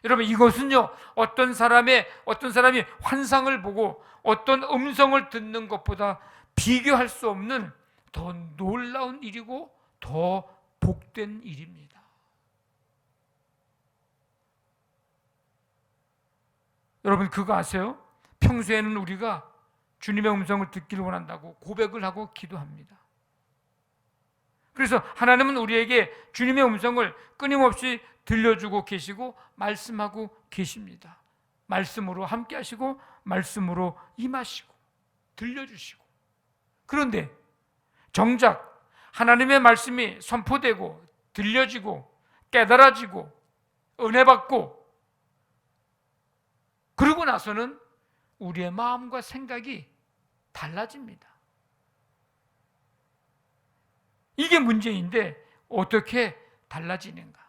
여러분, 이것은요, 어떤 사람이 환상을 보고 어떤 음성을 듣는 것보다 비교할 수 없는 더 놀라운 일이고 더 복된 일입니다. 여러분, 그거 아세요? 평소에는 우리가 주님의 음성을 듣기를 원한다고 고백을 하고 기도합니다. 그래서 하나님은 우리에게 주님의 음성을 끊임없이 들려주고 계시고 말씀하고 계십니다. 말씀으로 함께 하시고 말씀으로 임하시고 들려주시고. 그런데 정작 하나님의 말씀이 선포되고 들려지고 깨달아지고 은혜받고 그러고 나서는 우리의 마음과 생각이 달라집니다. 이게 문제인데 어떻게 달라지는가?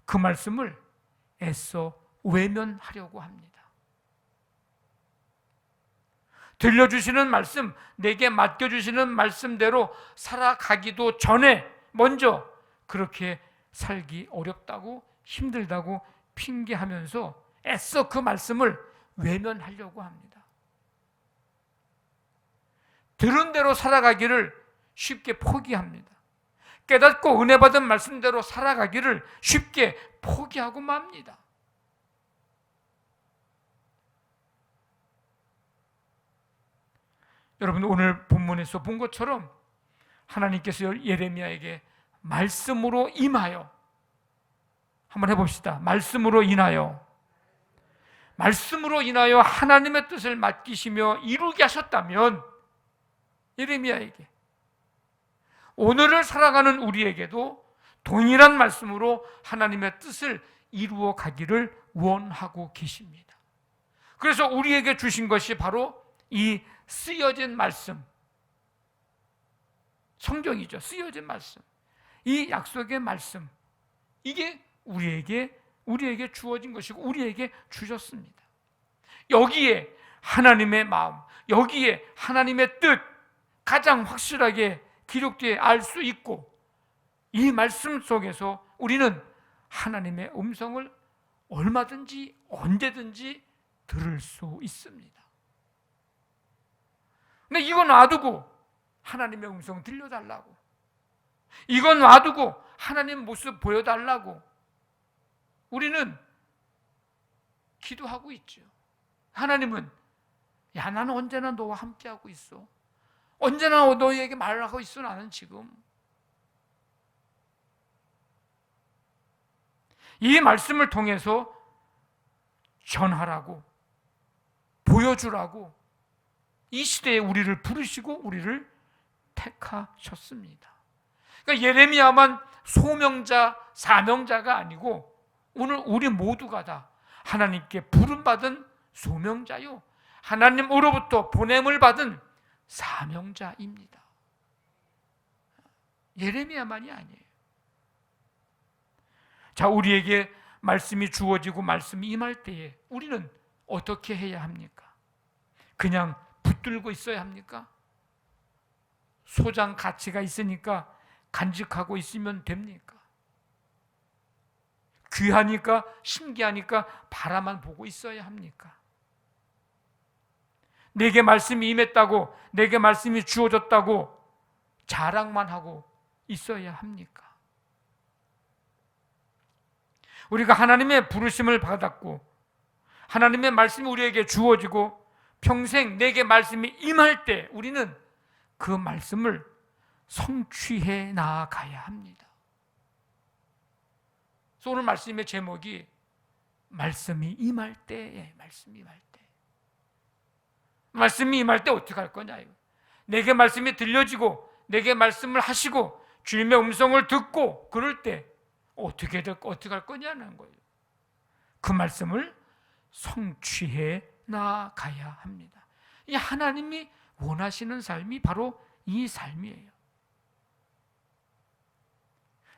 그 말씀을 애써 외면하려고 합니다. 들려주시는 말씀, 내게 맡겨주시는 말씀대로 살아가기도 전에 먼저 그렇게 살기 어렵다고 힘들다고 핑계하면서 애써 그 말씀을 외면하려고 합니다. 들은 대로 살아가기를 쉽게 포기합니다. 깨닫고 은혜 받은 말씀대로 살아가기를 쉽게 포기하고 맙니다. 여러분, 오늘 본문에서 본 것처럼 하나님께서 예레미야에게 말씀으로 임하여, 한번 해봅시다. 말씀으로 인하여 하나님의 뜻을 맡기시며 이루게 하셨다면 예레미야에게, 오늘을 살아가는 우리에게도 동일한 말씀으로 하나님의 뜻을 이루어 가기를 원하고 계십니다. 그래서 우리에게 주신 것이 바로 이 쓰여진 말씀, 성경이죠. 쓰여진 말씀, 이 약속의 말씀, 이게 우리에게 우리에게 주어진 것이고 우리에게 주셨습니다. 여기에 하나님의 마음, 여기에 하나님의 뜻 가장 확실하게 기록되어 알 수 있고, 이 말씀 속에서 우리는 하나님의 음성을 얼마든지 언제든지 들을 수 있습니다. 근데 이건 놔두고 하나님의 음성 들려달라고, 이건 놔두고 하나님 모습 보여달라고 우리는 기도하고 있죠. 하나님은 야, 나는 언제나 너와 함께하고 있어. 언제나 너희에게 말하고 있어. 나는 지금 이 말씀을 통해서 전하라고, 보여주라고 이 시대에 우리를 부르시고 우리를 택하셨습니다. 그러니까 예레미야만 소명자, 사명자가 아니고 오늘 우리 모두가 다 하나님께 부름받은 소명자요, 하나님으로부터 보냄을 받은 사명자입니다. 예레미야만이 아니에요. 자, 우리에게 말씀이 주어지고 말씀이 임할 때에 우리는 어떻게 해야 합니까? 그냥 붙들고 있어야 합니까? 소장 가치가 있으니까 간직하고 있으면 됩니까? 귀하니까, 신기하니까 바라만 보고 있어야 합니까? 내게 말씀이 임했다고, 내게 말씀이 주어졌다고 자랑만 하고 있어야 합니까? 우리가 하나님의 부르심을 받았고 하나님의 말씀이 우리에게 주어지고 평생 내게 말씀이 임할 때 우리는 그 말씀을 성취해 나가야 합니다. 그래서 오늘 말씀의 제목이 말씀이 임할 때에, 말씀이 임할 때. 말씀이 임할 때 어떻게 할 거냐? 내게 말씀이 들려지고 내게 말씀을 하시고 주님의 음성을 듣고 그럴 때 어떻게 할 거냐는 거예요. 그 말씀을 성취해 나가야 합니다. 이 하나님이 원하시는 삶이 바로 이 삶이에요.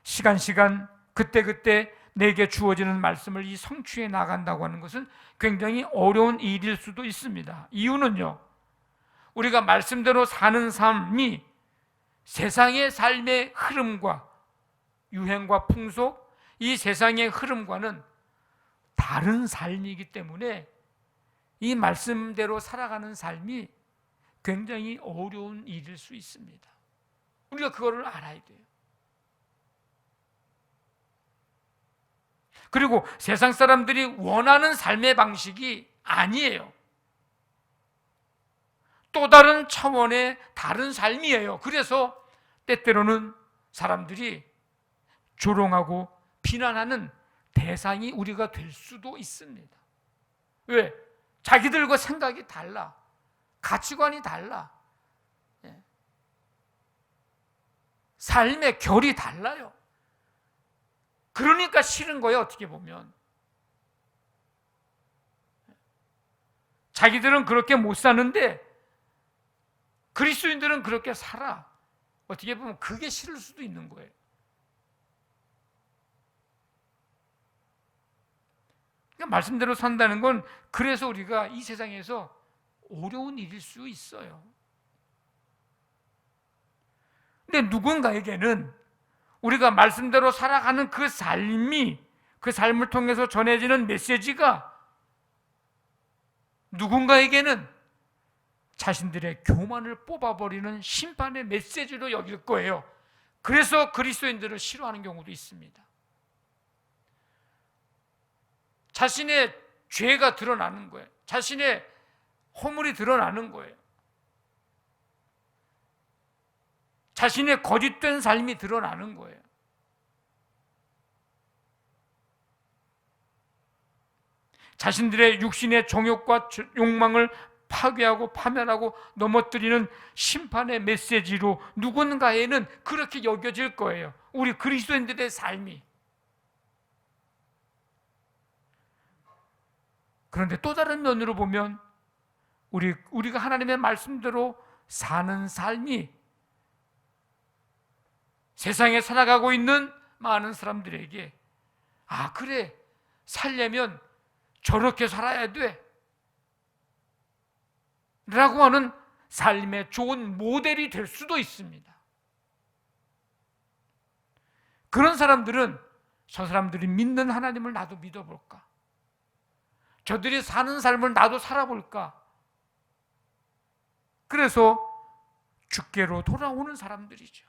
시간 그때 내게 주어지는 말씀을 이 성취해 나간다고 하는 것은 굉장히 어려운 일일 수도 있습니다. 이유는요, 우리가 말씀대로 사는 삶이 세상의 삶의 흐름과 유행과 풍속, 이 세상의 흐름과는 다른 삶이기 때문에 이 말씀대로 살아가는 삶이 굉장히 어려운 일일 수 있습니다. 우리가 그거를 알아야 돼요. 그리고 세상 사람들이 원하는 삶의 방식이 아니에요. 또 다른 차원의 다른 삶이에요. 그래서 때때로는 사람들이 조롱하고 비난하는 대상이 우리가 될 수도 있습니다. 왜? 자기들과 생각이 달라, 가치관이 달라, 삶의 결이 달라요. 그러니까 싫은 거예요. 어떻게 보면 자기들은 그렇게 못 사는데 그리스도인들은 그렇게 살아. 어떻게 보면 그게 싫을 수도 있는 거예요. 그러니까 말씀대로 산다는 건 그래서 우리가 이 세상에서 어려운 일일 수 있어요. 근데 누군가에게는 우리가 말씀대로 살아가는 그 삶이, 그 삶을 통해서 전해지는 메시지가 누군가에게는 자신들의 교만을 뽑아버리는 심판의 메시지로 여길 거예요. 그래서 그리스도인들을 싫어하는 경우도 있습니다. 자신의 죄가 드러나는 거예요. 자신의 허물이 드러나는 거예요. 자신의 거짓된 삶이 드러나는 거예요. 자신들의 육신의 정욕과 욕망을 파괴하고 파멸하고 넘어뜨리는 심판의 메시지로 누군가에는 그렇게 여겨질 거예요. 우리 그리스도인들의 삶이. 그런데 또 다른 면으로 보면 우리가 하나님의 말씀대로 사는 삶이 세상에 살아가고 있는 많은 사람들에게, 아 그래, 살려면 저렇게 살아야 돼 라고 하는 삶의 좋은 모델이 될 수도 있습니다. 그런 사람들은 저 사람들이 믿는 하나님을 나도 믿어볼까? 저들이 사는 삶을 나도 살아볼까? 그래서 주께로 돌아오는 사람들이죠.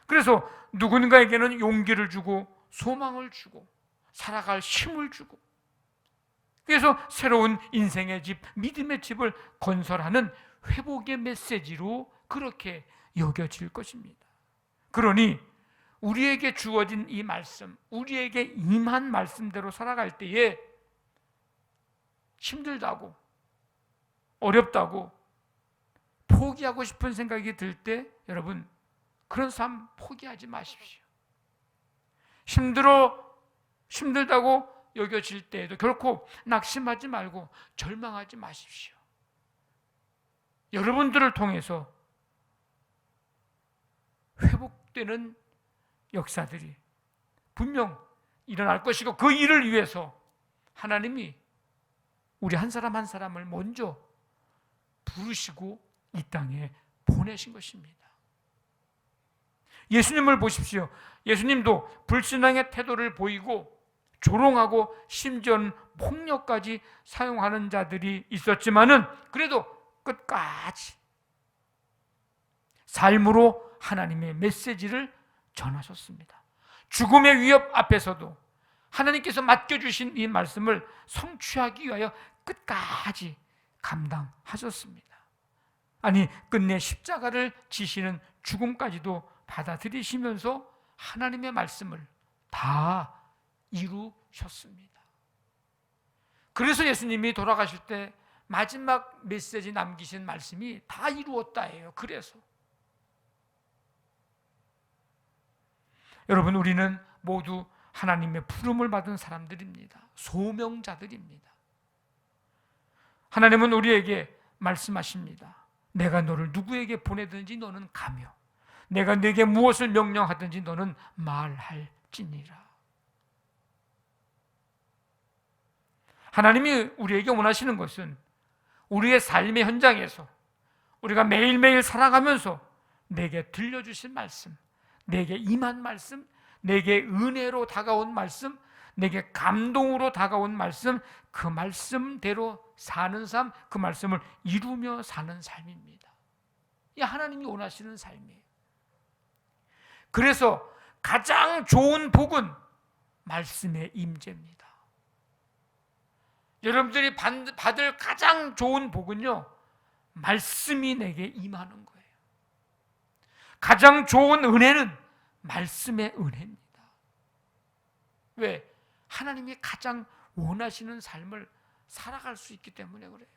그래서 누군가에게는 용기를 주고 소망을 주고 살아갈 힘을 주고, 그래서 새로운 인생의 집, 믿음의 집을 건설하는 회복의 메시지로 그렇게 여겨질 것입니다. 그러니 우리에게 주어진 이 말씀, 우리에게 임한 말씀대로 살아갈 때에 힘들다고, 어렵다고, 포기하고 싶은 생각이 들 때 여러분, 그런 삶 포기하지 마십시오. 힘들다고 여겨질 때에도 결코 낙심하지 말고 절망하지 마십시오. 여러분들을 통해서 회복되는 역사들이 분명 일어날 것이고, 그 일을 위해서 하나님이 우리 한 사람 한 사람을 먼저 부르시고 이 땅에 보내신 것입니다. 예수님을 보십시오. 예수님도 불신앙의 태도를 보이고 조롱하고 심지어는 폭력까지 사용하는 자들이 있었지만은 그래도 끝까지 삶으로 하나님의 메시지를 전하셨습니다. 죽음의 위협 앞에서도 하나님께서 맡겨주신 이 말씀을 성취하기 위하여 끝까지 감당하셨습니다. 아니, 끝내 십자가를 지시는 죽음까지도 받아들이시면서 하나님의 말씀을 다 이루셨습니다. 그래서 예수님이 돌아가실 때 마지막 메시지 남기신 말씀이 다 이루었다예요. 그래서 여러분, 우리는 모두 하나님의 부름을 받은 사람들입니다. 소명자들입니다. 하나님은 우리에게 말씀하십니다. 내가 너를 누구에게 보내든지 너는 가며 내가 네게 무엇을 명령하든지 너는 말할지니라. 하나님이 우리에게 원하시는 것은 우리의 삶의 현장에서 우리가 매일매일 살아가면서 내게 들려주신 말씀, 내게 임한 말씀, 내게 은혜로 다가온 말씀, 내게 감동으로 다가온 말씀, 그 말씀대로 사는 삶, 그 말씀을 이루며 사는 삶입니다. 이 하나님이 원하시는 삶이에요. 그래서 가장 좋은 복은 말씀의 임재입니다. 여러분들이 받을 가장 좋은 복은요, 말씀이 내게 임하는 거예요. 가장 좋은 은혜는 말씀의 은혜입니다. 왜? 하나님이 가장 원하시는 삶을 살아갈 수 있기 때문에 그래요.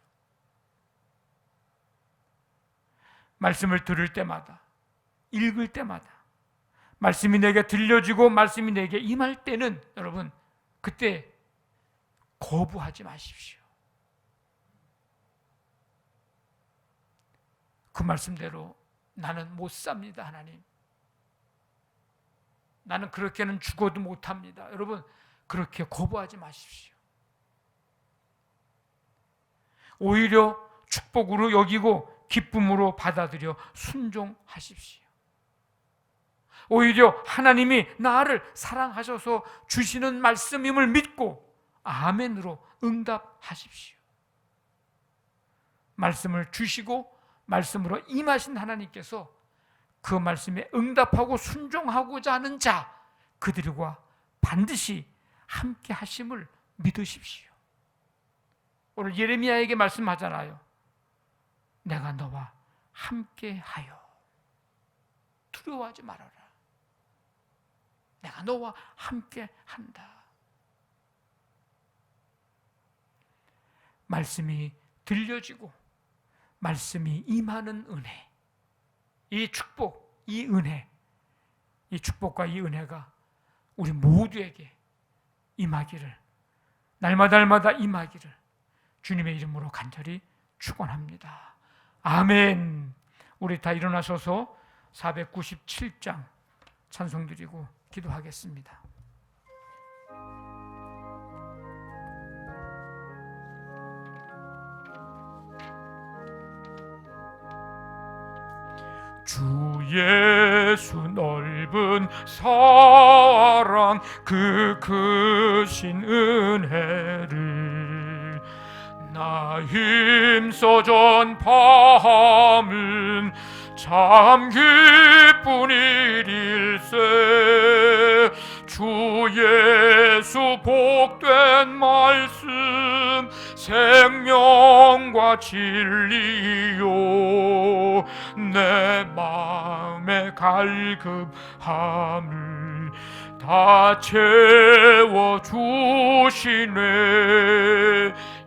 말씀을 들을 때마다, 읽을 때마다, 말씀이 내게 들려지고 말씀이 내게 임할 때는 여러분, 그때 거부하지 마십시오. 그 말씀대로 나는 못 삽니다, 하나님. 나는 그렇게는 죽어도 못합니다. 여러분, 그렇게 거부하지 마십시오. 오히려 축복으로 여기고 기쁨으로 받아들여 순종하십시오. 오히려 하나님이 나를 사랑하셔서 주시는 말씀임을 믿고 아멘으로 응답하십시오. 말씀을 주시고 말씀으로 임하신 하나님께서 그 말씀에 응답하고 순종하고자 하는 자, 그들과 반드시 함께 하심을 믿으십시오. 오늘 예레미야에게 말씀하잖아요. 내가 너와 함께 하여 두려워하지 말아라. 내가 너와 함께 한다. 말씀이 들려지고 말씀이 임하는 은혜, 이 축복, 이 은혜, 이 축복과 이 은혜가 우리 모두에게 임하기를, 날마다 임하기를 주님의 이름으로 간절히 축원합니다. 아멘. 우리 다 일어나셔서 497장 찬송드리고 기도하겠습니다. 주 예수 넓은 사랑 그 크신 은혜를 나 힘써 전파함은 참 기쁜 일일세. 주 예수 복된 말씀 생명과 진리요 내 마음의 갈급함을 다 채워주시네.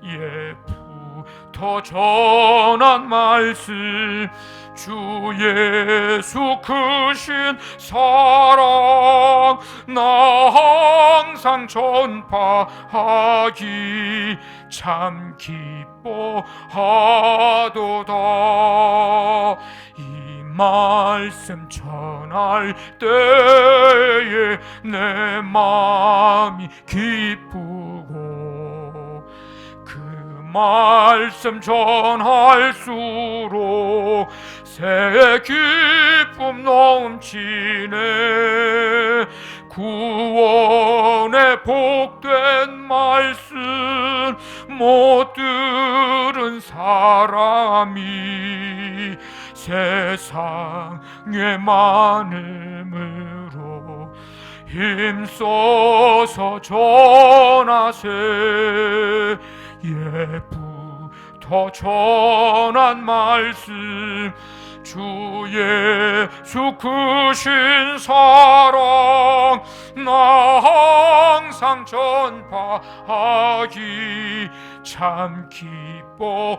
예부터 전한 말씀 주 예수 크신 사랑 나 항상 전파하기 참 기뻐하도다. 이 말씀 전할 때에 내 마음이 기쁘고 그 말씀 전할수록 새 기쁨 넘치네. 구원의 복된 말씀 못 들은 사람이 세상에 많음으로 힘써서 전하세. 예부터 전한 말씀 주 예수 크신 사랑 나 항상 전파하기 참 기뻐하도다.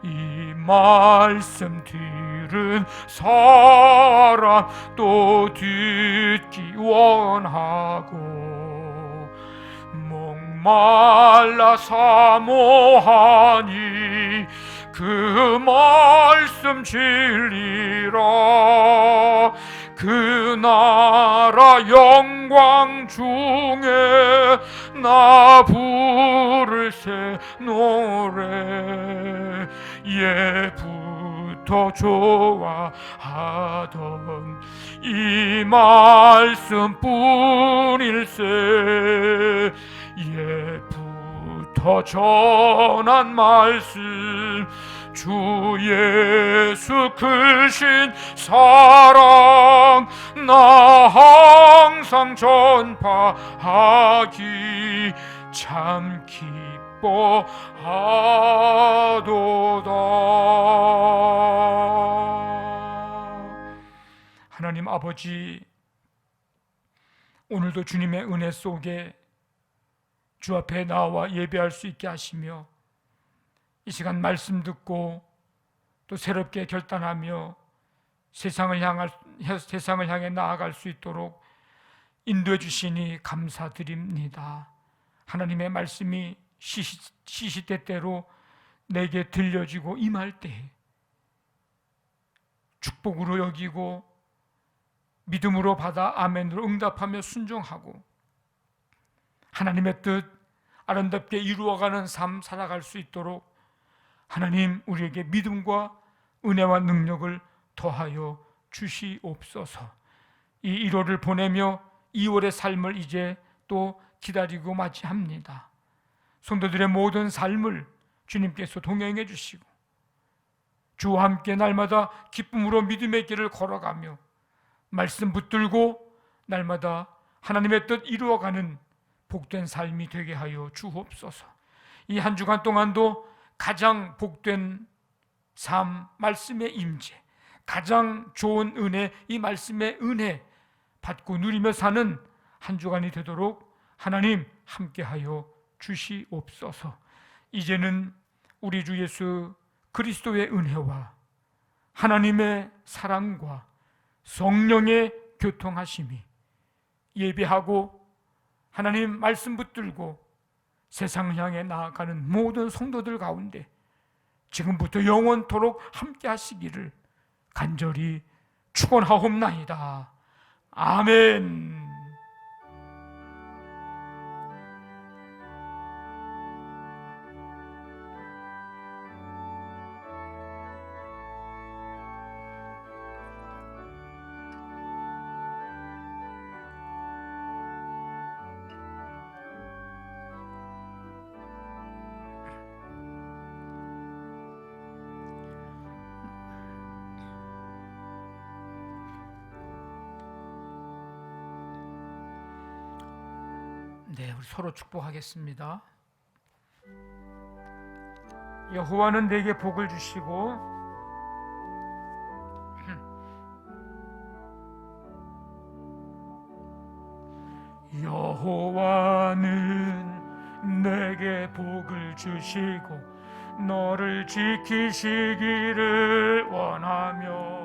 이 말씀 들은 사람 또 듣기 원하고 목말라 사모하니 그 말씀 진리라. 그 나라 영광 중에 나 부를 새 노래. 예부터 좋아하던 이 말씀뿐일세. 예부터 전한 말씀 주 예수 크신 사랑 나 항상 전파하기 참 기뻐하도다. 하나님 아버지, 오늘도 주님의 은혜 속에 주 앞에 나와 예배할 수 있게 하시며 이 시간 말씀 듣고 또 새롭게 결단하며 세상을 향해 나아갈 수 있도록 인도해 주시니 감사드립니다. 하나님의 말씀이 시시때때로 내게 들려지고 임할 때 축복으로 여기고 믿음으로 받아 아멘으로 응답하며 순종하고 하나님의 뜻 아름답게 이루어가는 삶 살아갈 수 있도록 하나님 우리에게 믿음과 은혜와 능력을 더하여 주시옵소서. 이 1월을 보내며 2월의 삶을 이제 또 기다리고 맞이합니다. 성도들의 모든 삶을 주님께서 동행해 주시고 주와 함께 날마다 기쁨으로 믿음의 길을 걸어가며 말씀 붙들고 날마다 하나님의 뜻 이루어가는 복된 삶이 되게 하여 주옵소서. 이 한 주간 동안도 가장 복된 삶, 말씀의 임재, 가장 좋은 은혜, 이 말씀의 은혜 받고 누리며 사는 한 주간이 되도록 하나님 함께하여 주시옵소서. 이제는 우리 주 예수 그리스도의 은혜와 하나님의 사랑과 성령의 교통하심이 예배하고 하나님 말씀 붙들고 세상을 향해 나아가는 모든 성도들 가운데 지금부터 영원토록 함께 하시기를 간절히 축원하옵나이다. 아멘. 네, 우리 서로 축복하겠습니다. 여호와는 내게 복을 주시고 여호와는 내게 복을 주시고 너를 지키시기를 원하며